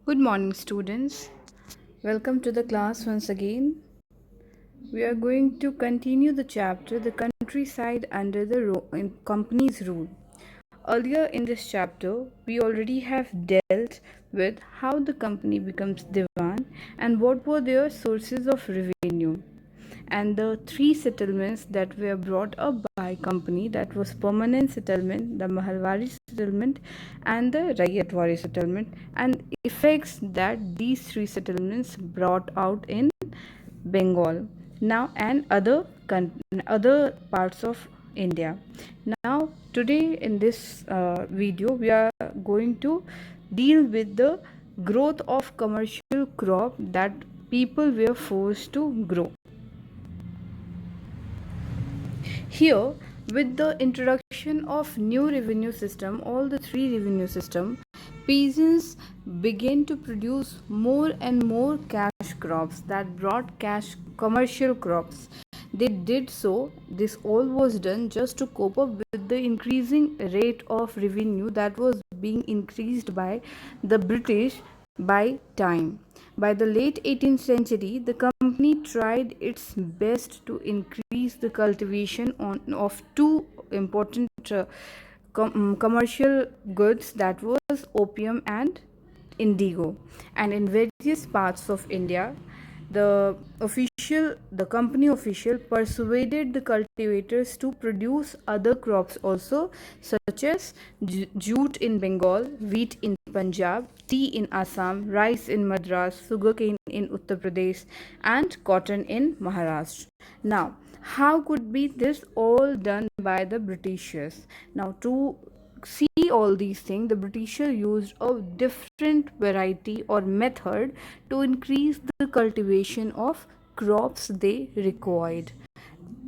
Good morning, students. Welcome to the class once again. We are going to continue the chapter The Countryside Under the Company's Rule. Earlier in this chapter, we already have dealt with how the company becomes Diwan and what were their sources of revenue, and the three settlements that were brought up by company, that was permanent settlement, the Mahalwari settlement, and the Rayatwari settlement, and effects that these three settlements brought out in Bengal now and other parts of India. Now today in this video we are going to deal with the growth of commercial crop that people were forced to grow. Here, with the introduction of new revenue system, all the three revenue system, peasants began to produce more and more cash crops that brought cash commercial crops. They did so, this all was done just to cope up with the increasing rate of revenue that was being increased by the British by time. By the late 18th century, the company tried its best to increase the cultivation of two important commercial goods, that was opium and indigo. And in various parts of India, the company official persuaded the cultivators to produce other crops also, such as jute in Bengal, wheat in Punjab, tea in Assam, rice in Madras, sugarcane in Uttar Pradesh, and cotton in Maharashtra. Now, how could be this all done by the Britishers? Now, to see all these things, the Britishers used a different variety or method to increase the cultivation of crops they required.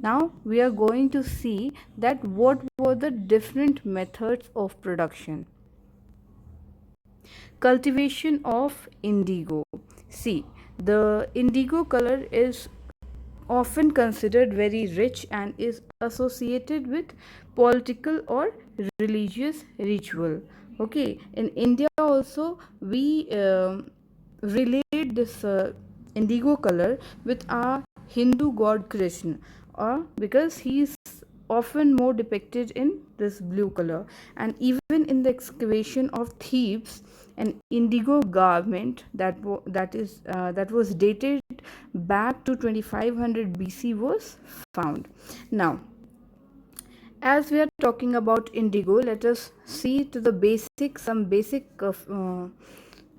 Now we are going to see that what were the different methods of production. Cultivation of indigo. See, the indigo color is often considered very rich and is associated with political or religious ritual. Okay, in India also we relate this indigo color with our Hindu god Krishna, or because he is often more depicted in this blue color. And even in the excavation of Thebes, an indigo garment that was dated back to 2500 BC was found. Now, as we are talking about indigo, let us see to the some basic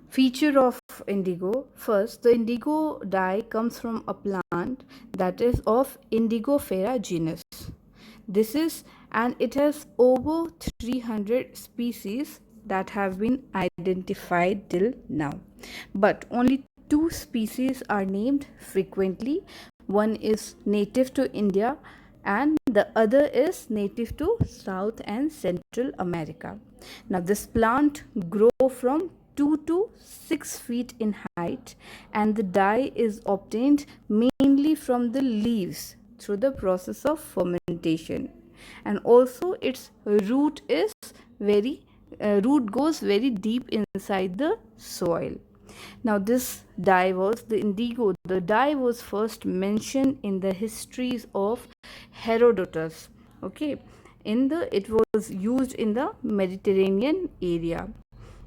feature of indigo. First, the indigo dye comes from a plant that is of Indigofera genus. This is, and it has over 300 species that have been identified till now. But only two species are named frequently. One is native to India and the other is native to South and Central America. Now this plant grows from 2 to 6 feet in height, and the dye is obtained mainly from the leaves through the process of fermentation. And also its root goes very deep inside the soil. Now this dye was the dye was first mentioned in the histories of Herodotus. Okay, it was used in the Mediterranean area.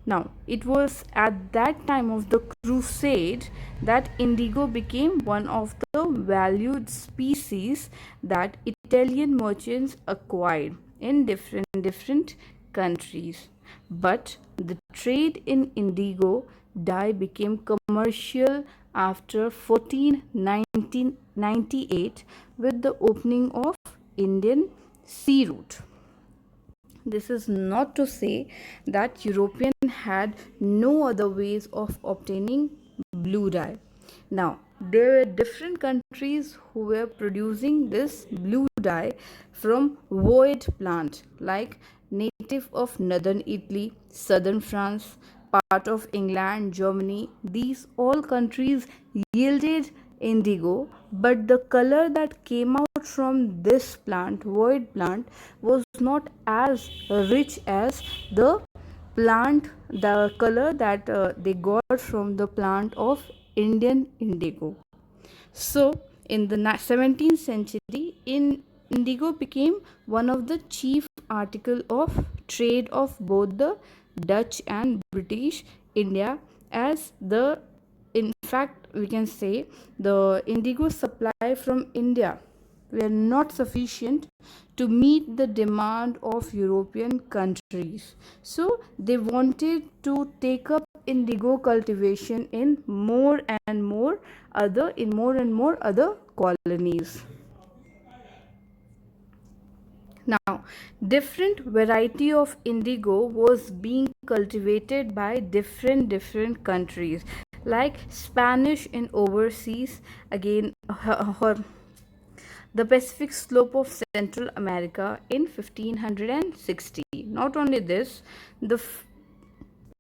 Now, it was at that time of the crusade that indigo became one of the valued species that Italian merchants acquired in different countries. But the trade in indigo dye became commercial after 1498 with the opening of Indian sea route. This is not to say that European had no other ways of obtaining blue dye. Now, there were different countries who were producing this blue dye from woad plant, like native of northern Italy, southern France, part of England, Germany. These all countries yielded indigo, but the color that came out from this plant, woad plant, was not as rich as the plant, the color that they got from the plant of Indian indigo. So, in the 17th century, indigo became one of the chief article of trade of both the Dutch and British India, as the in fact we can say the indigo supply from India were not sufficient to meet the demand of European countries. So they wanted to take up indigo cultivation in more and more other colonies. Now, different variety of indigo was being cultivated by different countries, like Spanish in overseas, again the Pacific slope of Central America in 1560. Not only this, the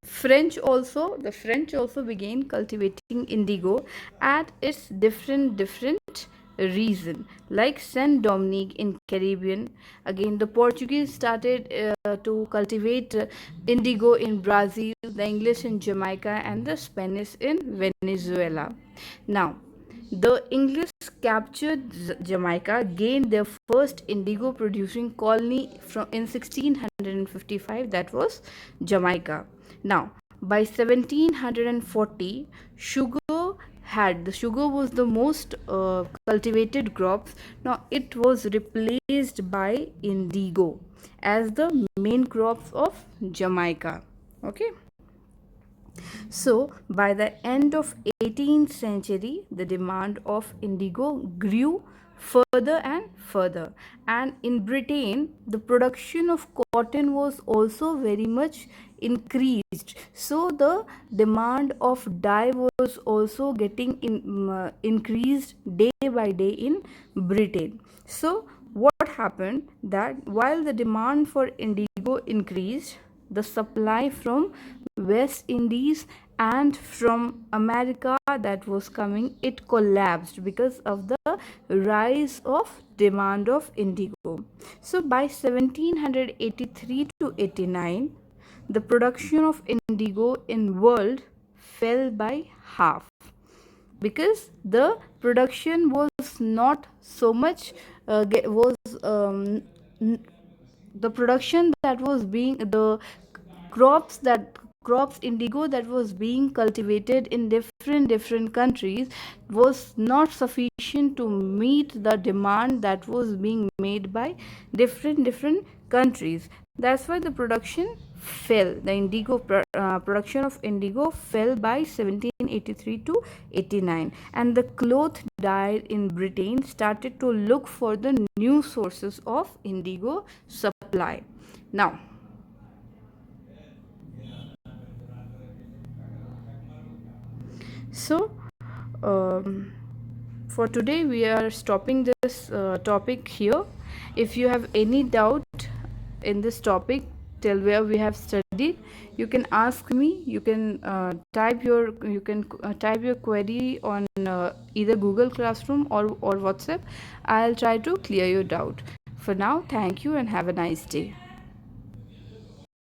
French also began cultivating indigo at its different region, like Saint Dominique in Caribbean. Again, the Portuguese started to cultivate indigo in Brazil, the English in Jamaica, and the Spanish in Venezuela. Now, the English captured Jamaica, gained their first indigo producing colony from in 1655, that was Jamaica. Now, by 1740, sugar was the most cultivated crops. Now it was replaced by indigo as the main crops of Jamaica. Okay. So, by the end of 18th century, the demand of indigo grew further and further, and in Britain the production of cotton was also very much increased. So the demand of dye was also getting increased day by day in Britain. So what happened, that while the demand for indigo increased, the supply from West Indies and from America that was coming, it collapsed because of the rise of demand of indigo. So by 1783 to 89, the production of indigo in world fell by half, because the production was not so much was the production that was being the crops indigo that was being cultivated in different countries was not sufficient to meet the demand that was being made by different countries. That's why the production fell. The production of indigo fell by 1783 to 89, and the cloth dye in Britain started to look for the new sources of indigo supply. Now, so for today we are stopping this topic here. If you have any doubt in this topic till where we have studied, you can ask me. You can type your query on either Google Classroom or WhatsApp. I'll try to clear your doubt. For now, thank you and have a nice day.